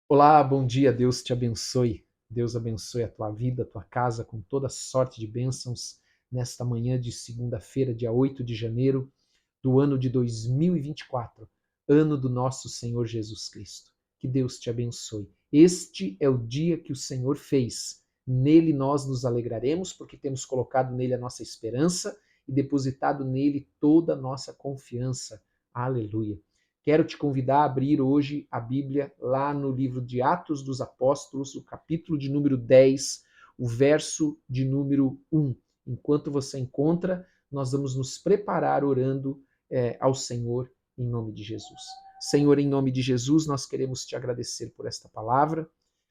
Olá, bom dia, Deus te abençoe. Deus abençoe a tua vida, a tua casa com toda sorte de bênçãos nesta manhã de segunda-feira, dia 8 de janeiro do ano de 2024, ano do nosso Senhor Jesus Cristo. Que Deus te abençoe. Este é o dia que o Senhor fez. Nele nós nos alegraremos, porque temos colocado nele a nossa esperança e depositado nele toda a nossa confiança. Aleluia. Quero te convidar a abrir hoje a Bíblia lá no livro de Atos dos Apóstolos, o capítulo de número 10, o verso de número 1. Enquanto você encontra, nós vamos nos preparar orando ao Senhor em nome de Jesus. Senhor, em nome de Jesus, nós queremos te agradecer por esta palavra.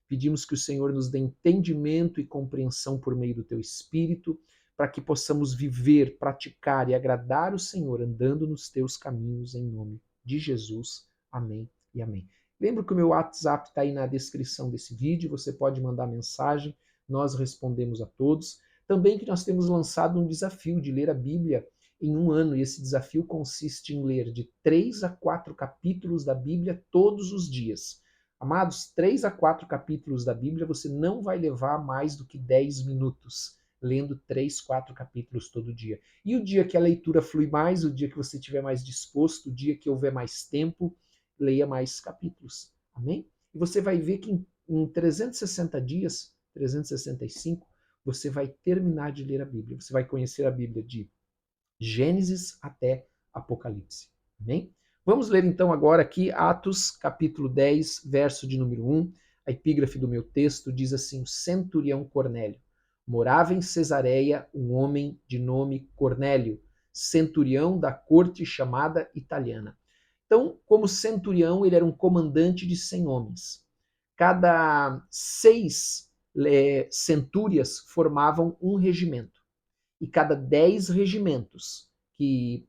Pedimos que o Senhor nos dê entendimento e compreensão por meio do teu Espírito, para que possamos viver, praticar e agradar o Senhor andando nos teus caminhos em nome de Jesus. Amém e amém. Lembra que o meu WhatsApp está aí na descrição desse vídeo, você pode mandar mensagem, nós respondemos a todos. Também que nós temos lançado um desafio de ler a Bíblia em um ano, e esse desafio consiste em ler de 3 a 4 capítulos da Bíblia todos os dias. Amados, 3 a 4 capítulos da Bíblia você não vai levar mais do que 10 minutos lendo 3, 4 capítulos todo dia. E o dia que a leitura flui mais, o dia que você estiver mais disposto, o dia que houver mais tempo, leia mais capítulos. Amém? E você vai ver que em 360 dias, 365, você vai terminar de ler a Bíblia. Você vai conhecer a Bíblia de Gênesis até Apocalipse. Amém? Vamos ler então agora aqui Atos, capítulo 10, verso de número 1. A epígrafe do meu texto diz assim: o centurião Cornélio. Morava em Cesareia um homem de nome Cornélio, centurião da corte chamada italiana. Então, como centurião, ele era um comandante de 100 homens. Cada 6 centúrias formavam um regimento. E cada 10 regimentos, que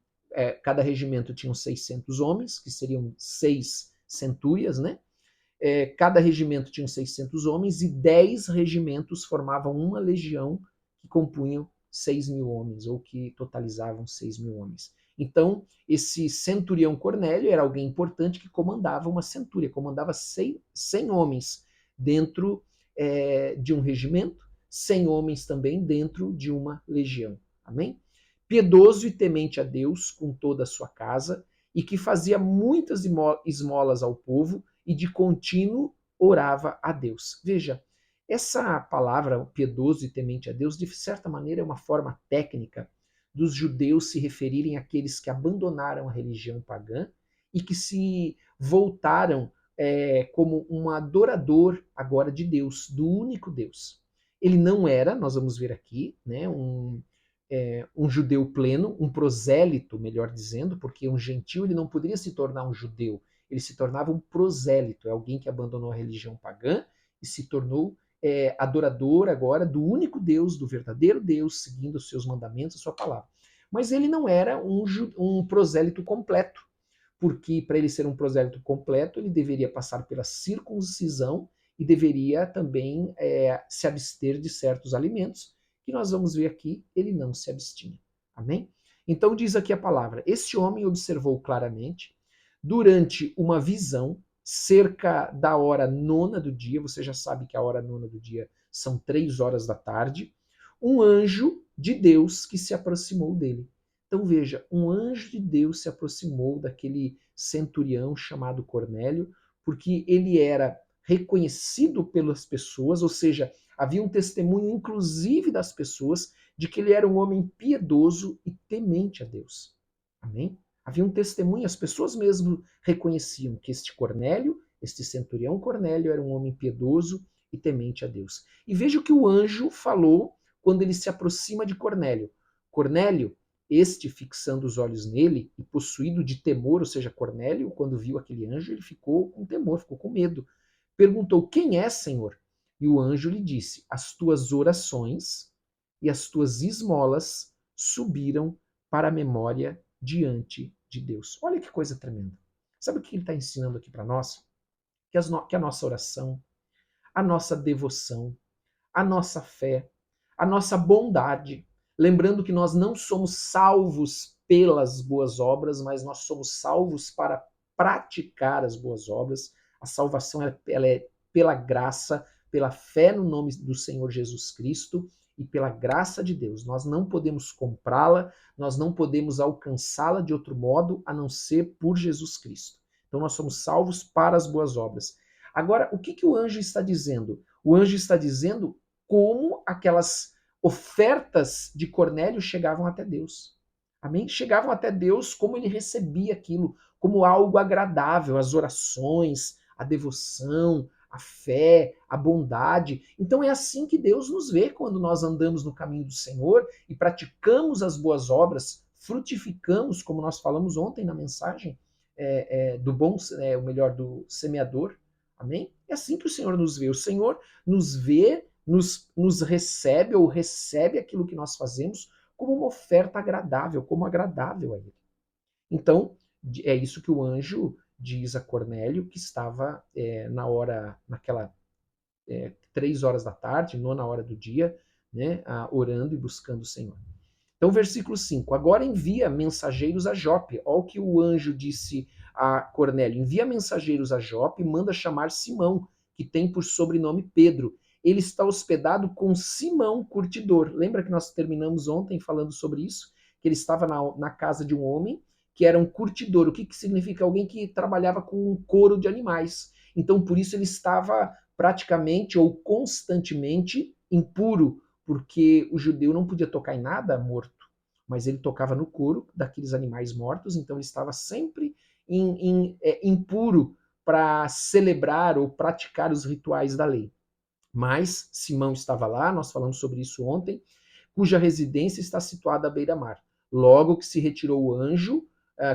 cada regimento tinha 600 homens, que seriam 6 centúrias, né? Cada regimento tinha 600 homens e 10 regimentos formavam uma legião que compunham 6.000 homens, ou que totalizavam 6.000 homens. Então, esse centurião Cornélio era alguém importante que comandava uma centúria, comandava 100 homens dentro de um regimento, 100 homens também dentro de uma legião. Amém? Piedoso e temente a Deus com toda a sua casa, e que fazia muitas esmolas ao povo, e de contínuo orava a Deus. Veja, essa palavra, piedoso e temente a Deus, de certa maneira é uma forma técnica dos judeus se referirem àqueles que abandonaram a religião pagã e que se voltaram como um adorador agora de Deus, do único Deus. Ele não era, nós vamos ver aqui, né, um judeu pleno, um prosélito, melhor dizendo, porque um gentil ele não poderia se tornar um judeu, ele se tornava um prosélito, é alguém que abandonou a religião pagã e se tornou adorador agora do único Deus, do verdadeiro Deus, seguindo os seus mandamentos, a sua palavra. Mas ele não era um prosélito completo, porque para ele ser um prosélito completo, ele deveria passar pela circuncisão e deveria também se abster de certos alimentos, que nós vamos ver aqui, ele não se abstinha. Amém? Então diz aqui a palavra: este homem observou claramente, durante uma visão, cerca da hora nona do dia, você já sabe que a hora nona do dia são 3 horas da tarde, um anjo de Deus que se aproximou dele. Então veja, um anjo de Deus se aproximou daquele centurião chamado Cornélio, porque ele era reconhecido pelas pessoas, ou seja, havia um testemunho inclusive das pessoas de que ele era um homem piedoso e temente a Deus. Amém? Havia um testemunho, as pessoas mesmo reconheciam que este Cornélio, este centurião Cornélio, era um homem piedoso e temente a Deus. E veja o que o anjo falou quando ele se aproxima de Cornélio. Cornélio, este fixando os olhos nele e possuído de temor, ou seja, Cornélio, quando viu aquele anjo, ele ficou com temor, ficou com medo. Perguntou: quem é, Senhor? E o anjo lhe disse: as tuas orações e as tuas esmolas subiram para a memória diante de Deus. Olha que coisa tremenda. Sabe o que ele está ensinando aqui para nós? Que a nossa oração, a nossa devoção, a nossa fé, a nossa bondade, lembrando que nós não somos salvos pelas boas obras, mas nós somos salvos para praticar as boas obras. A salvação ela é pela graça, pela fé no nome do Senhor Jesus Cristo e pela graça de Deus. Nós não podemos comprá-la, nós não podemos alcançá-la de outro modo a não ser por Jesus Cristo. Então nós somos salvos para as boas obras. Agora, o que o anjo está dizendo? O anjo está dizendo como aquelas ofertas de Cornélio chegavam até Deus. Amém? Chegavam até Deus, como ele recebia aquilo, como algo agradável, as orações, a devoção, a fé, a bondade. Então é assim que Deus nos vê quando nós andamos no caminho do Senhor e praticamos as boas obras, frutificamos, como nós falamos ontem na mensagem do bom, o melhor, do semeador. Amém? É assim que o Senhor nos vê. O Senhor nos vê, nos recebe ou recebe aquilo que nós fazemos como uma oferta agradável, como agradável a Ele. Então, é isso que o anjo diz a Cornélio, que estava naquela 3 horas da tarde, nona hora do dia, né, orando e buscando o Senhor. Então, versículo 5. Agora envia mensageiros a Jope. Olha o que o anjo disse a Cornélio. Envia mensageiros a Jope e manda chamar Simão, que tem por sobrenome Pedro. Ele está hospedado com Simão, curtidor. Lembra que nós terminamos ontem falando sobre isso? Que ele estava na casa de um homem que era um curtidor. O que significa? Alguém que trabalhava com um couro de animais. Então, por isso ele estava praticamente ou constantemente impuro, porque o judeu não podia tocar em nada morto, mas ele tocava no couro daqueles animais mortos, então ele estava sempre impuro para celebrar ou praticar os rituais da lei. Mas Simão estava lá, nós falamos sobre isso ontem, cuja residência está situada à beira-mar. Logo que se retirou o anjo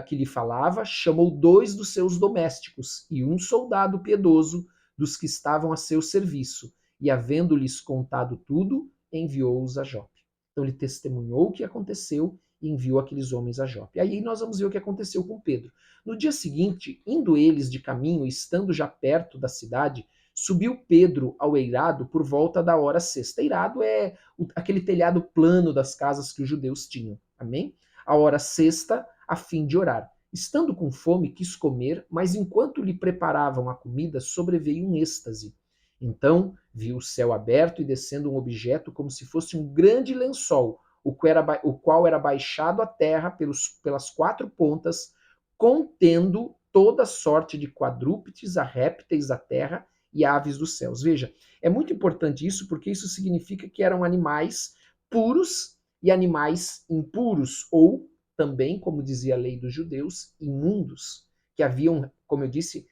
que lhe falava, chamou 2 dos seus domésticos e um soldado piedoso dos que estavam a seu serviço, e havendo-lhes contado tudo, enviou-os a Jope. Então ele testemunhou o que aconteceu e enviou aqueles homens a Jope. Aí nós vamos ver o que aconteceu com Pedro. No dia seguinte, indo eles de caminho, estando já perto da cidade, subiu Pedro ao eirado por volta da hora sexta. Eirado é aquele telhado plano das casas que os judeus tinham. Amém? A hora sexta, a fim de orar. Estando com fome, quis comer, mas enquanto lhe preparavam a comida, sobreveio um êxtase. Então viu o céu aberto e descendo um objeto como se fosse um grande lençol, o qual era baixado à terra pelas 4 pontas, contendo toda sorte de quadrúpedes, a répteis da terra e aves dos céus. Veja, é muito importante isso porque isso significa que eram animais puros e animais impuros, ou também, como dizia a lei dos judeus, imundos, que haviam, como eu disse,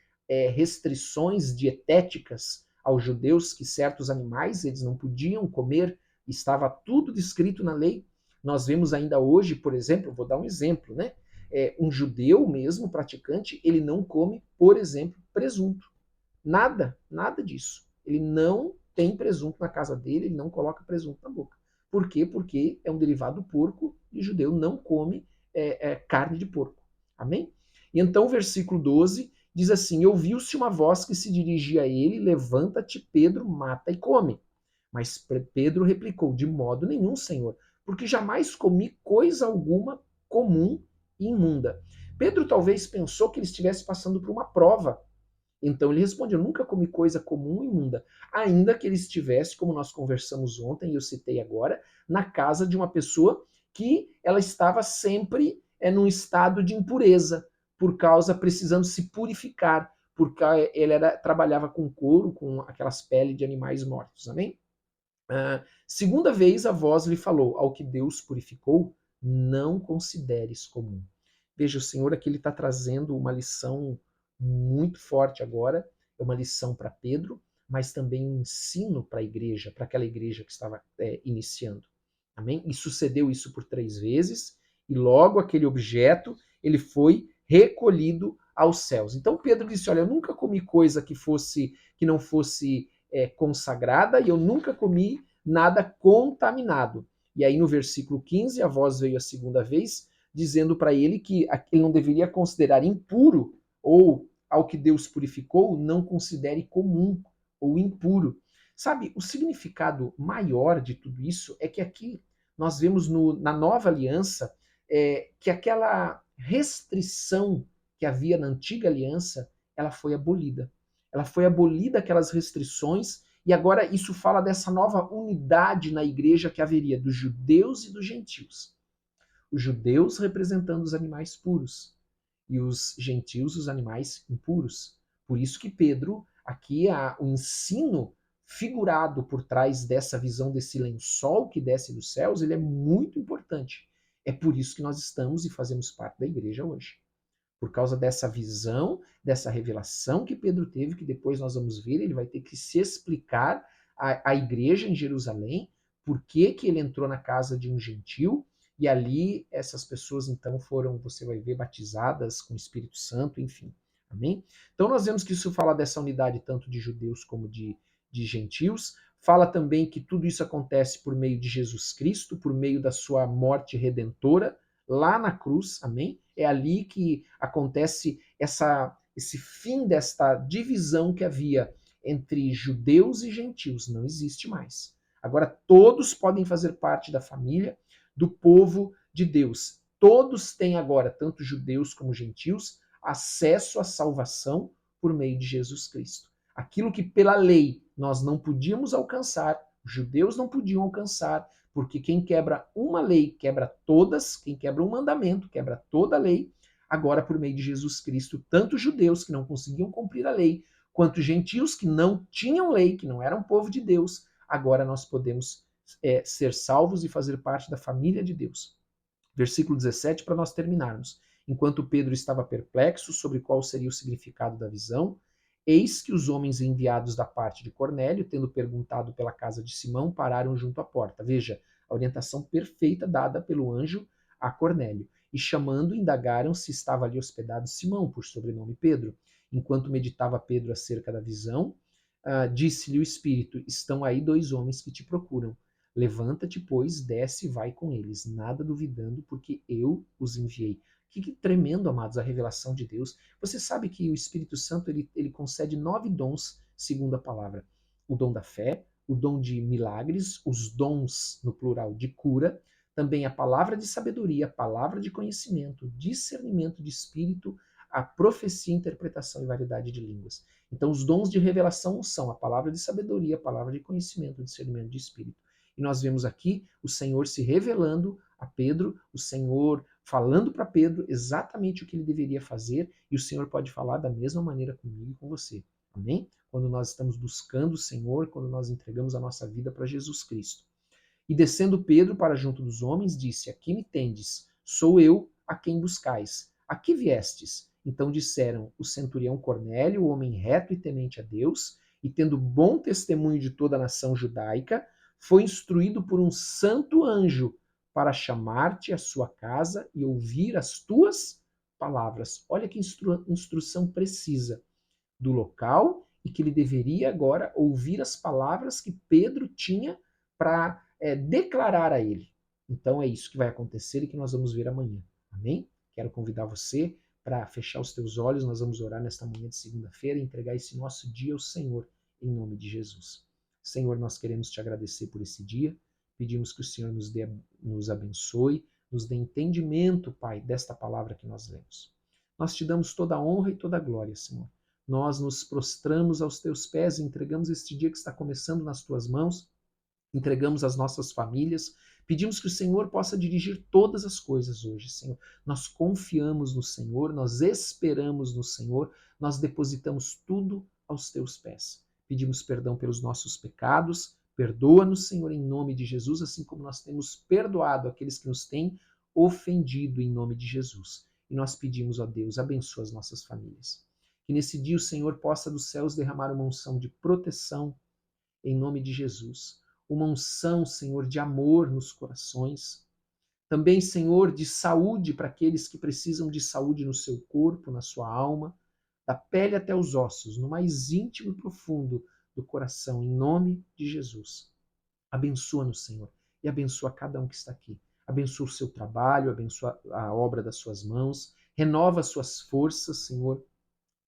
restrições dietéticas aos judeus, que certos animais eles não podiam comer, estava tudo descrito na lei. Nós vemos ainda hoje, por exemplo, vou dar um exemplo, né? Um judeu mesmo, praticante, ele não come, por exemplo, presunto. Nada, nada disso. Ele não tem presunto na casa dele, ele não coloca presunto na boca. Por quê? Porque é um derivado do porco e o judeu não come carne de porco. Amém? E então o versículo 12 diz assim: ouviu-se uma voz que se dirigia a ele, levanta-te, Pedro, mata e come. Mas Pedro replicou, de modo nenhum, Senhor, porque jamais comi coisa alguma comum e imunda. Pedro talvez pensou que ele estivesse passando por uma prova. Então ele responde: eu nunca comi coisa comum e imunda, ainda que ele estivesse, como nós conversamos ontem e eu citei agora, na casa de uma pessoa que ela estava sempre num estado de impureza, por causa precisando se purificar, porque ele trabalhava com couro, com aquelas peles de animais mortos. Amém? Segunda vez a voz lhe falou: ao que Deus purificou, não consideres comum. Veja, o Senhor aqui está trazendo uma lição muito forte agora, é uma lição para Pedro, mas também um ensino para a igreja, para aquela igreja que estava iniciando. Amém? E sucedeu isso por 3 vezes, e logo aquele objeto ele foi recolhido aos céus. Então Pedro disse: olha, eu nunca comi coisa que não fosse consagrada, e eu nunca comi nada contaminado. E aí no versículo 15, a voz veio a segunda vez, dizendo para ele que ele não deveria considerar impuro, ou ao que Deus purificou, não considere comum ou impuro. Sabe, o significado maior de tudo isso é que aqui nós vemos na nova aliança que aquela restrição que havia na antiga aliança, ela foi abolida. Ela foi abolida aquelas restrições e agora isso fala dessa nova unidade na igreja que haveria dos judeus e dos gentios. Os judeus representando os animais puros e os gentios os animais impuros. Por isso que Pedro, aqui o ensino figurado por trás dessa visão desse lençol que desce dos céus, ele é muito importante. É por isso que nós estamos e fazemos parte da igreja hoje. Por causa dessa visão, dessa revelação que Pedro teve, que depois nós vamos ver, ele vai ter que se explicar à igreja em Jerusalém, por que que ele entrou na casa de um gentil, e ali essas pessoas então foram, você vai ver, batizadas com o Espírito Santo, enfim. Amém? Então nós vemos que isso fala dessa unidade tanto de judeus como de gentios. Fala também que tudo isso acontece por meio de Jesus Cristo, por meio da sua morte redentora, lá na cruz, amém? É ali que acontece esse fim desta divisão que havia entre judeus e gentios. Não existe mais. Agora todos podem fazer parte da família, do povo de Deus. Todos têm agora, tanto judeus como gentios, acesso à salvação por meio de Jesus Cristo. Aquilo que pela lei nós não podíamos alcançar, os judeus não podiam alcançar, porque quem quebra uma lei quebra todas, quem quebra um mandamento quebra toda a lei. Agora, por meio de Jesus Cristo, tanto judeus que não conseguiam cumprir a lei, quanto gentios que não tinham lei, que não eram povo de Deus, agora nós podemos ser salvos e fazer parte da família de Deus. Versículo 17, para nós terminarmos. Enquanto Pedro estava perplexo sobre qual seria o significado da visão, eis que os homens enviados da parte de Cornélio, tendo perguntado pela casa de Simão, pararam junto à porta. Veja, a orientação perfeita dada pelo anjo a Cornélio. E chamando, indagaram se estava ali hospedado Simão, por sobrenome Pedro. Enquanto meditava Pedro acerca da visão, disse-lhe o Espírito: estão aí dois homens que te procuram. Levanta-te, pois, desce e vai com eles, nada duvidando, porque eu os enviei. Que tremendo, amados, a revelação de Deus. Você sabe que o Espírito Santo ele concede 9 dons, segundo a palavra. O dom da fé, o dom de milagres, os dons, no plural, de cura, também a palavra de sabedoria, a palavra de conhecimento, discernimento de espírito, a profecia, interpretação e variedade de línguas. Então, os dons de revelação são a palavra de sabedoria, a palavra de conhecimento, discernimento de espírito. E nós vemos aqui o Senhor se revelando a Pedro, o Senhor falando para Pedro exatamente o que ele deveria fazer, e o Senhor pode falar da mesma maneira comigo e com você. Amém? Quando nós estamos buscando o Senhor, quando nós entregamos a nossa vida para Jesus Cristo. E descendo Pedro para junto dos homens, disse: aqui me tendes, sou eu a quem buscais. Aqui viestes. Então disseram: o centurião Cornélio, o homem reto e temente a Deus, e tendo bom testemunho de toda a nação judaica, foi instruído por um santo anjo para chamar-te à sua casa e ouvir as tuas palavras. Olha que instrução precisa do local e que ele deveria agora ouvir as palavras que Pedro tinha para declarar a ele. Então é isso que vai acontecer e que nós vamos ver amanhã. Amém? Quero convidar você para fechar os teus olhos. Nós vamos orar nesta manhã de segunda-feira e entregar esse nosso dia ao Senhor, em nome de Jesus. Senhor, nós queremos te agradecer por esse dia. Pedimos que o Senhor nos abençoe, nos dê entendimento, Pai, desta palavra que nós lemos. Nós te damos toda a honra e toda a glória, Senhor. Nós nos prostramos aos teus pés e entregamos este dia que está começando nas tuas mãos, entregamos as nossas famílias, pedimos que o Senhor possa dirigir todas as coisas hoje, Senhor. Nós confiamos no Senhor, nós esperamos no Senhor, nós depositamos tudo aos teus pés. Pedimos perdão pelos nossos pecados, perdoa-nos, Senhor, em nome de Jesus, assim como nós temos perdoado aqueles que nos têm ofendido em nome de Jesus. E nós pedimos, ó Deus, abençoa as nossas famílias. Que nesse dia o Senhor possa dos céus derramar uma unção de proteção em nome de Jesus. Uma unção, Senhor, de amor nos corações. Também, Senhor, de saúde para aqueles que precisam de saúde no seu corpo, na sua alma, da pele até os ossos, no mais íntimo e profundo do coração, em nome de Jesus. Abençoa-nos, Senhor, e abençoa cada um que está aqui. Abençoa o seu trabalho, abençoa a obra das suas mãos, renova as suas forças, Senhor,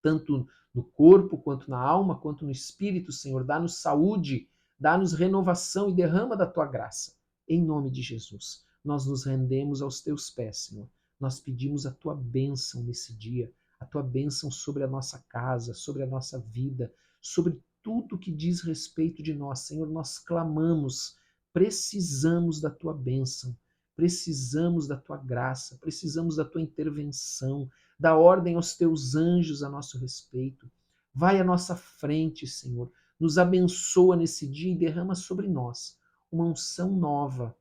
tanto no corpo, quanto na alma, quanto no espírito, Senhor. Dá-nos saúde, dá-nos renovação e derrama da tua graça. Em nome de Jesus, nós nos rendemos aos teus pés, Senhor. Nós pedimos a tua bênção nesse dia, a tua bênção sobre a nossa casa, sobre a nossa vida, sobre tudo que diz respeito de nós. Senhor, nós clamamos, precisamos da tua bênção, precisamos da tua graça, precisamos da tua intervenção, da ordem aos teus anjos a nosso respeito. Vai à nossa frente, Senhor, nos abençoa nesse dia e derrama sobre nós uma unção nova.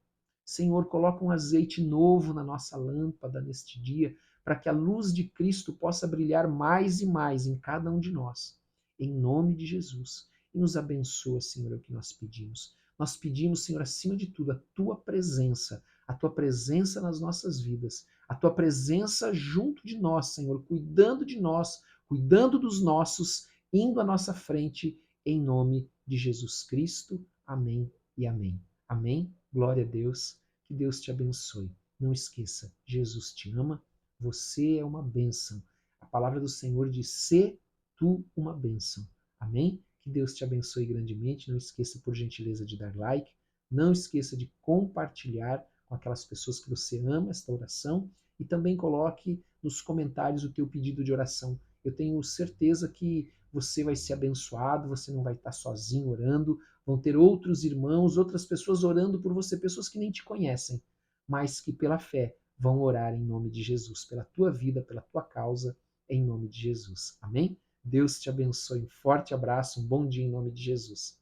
Senhor, coloca um azeite novo na nossa lâmpada neste dia, para que a luz de Cristo possa brilhar mais e mais em cada um de nós. Em nome de Jesus. E nos abençoa, Senhor, é o que nós pedimos. Nós pedimos, Senhor, acima de tudo, a tua presença nas nossas vidas, a tua presença junto de nós, Senhor, cuidando de nós, cuidando dos nossos, indo à nossa frente, em nome de Jesus Cristo. Amém e amém. Amém? Glória a Deus. Que Deus te abençoe. Não esqueça, Jesus te ama, você é uma bênção. A palavra do Senhor diz: "Sê tu uma bênção". Amém? Que Deus te abençoe grandemente. Não esqueça, por gentileza, de dar like. Não esqueça de compartilhar com aquelas pessoas que você ama esta oração. E também coloque nos comentários o teu pedido de oração. Eu tenho certeza que você vai ser abençoado, você não vai estar sozinho orando, vão ter outros irmãos, outras pessoas orando por você, pessoas que nem te conhecem, mas que pela fé vão orar em nome de Jesus, pela tua vida, pela tua causa, em nome de Jesus. Amém? Deus te abençoe. Um forte abraço, um bom dia em nome de Jesus.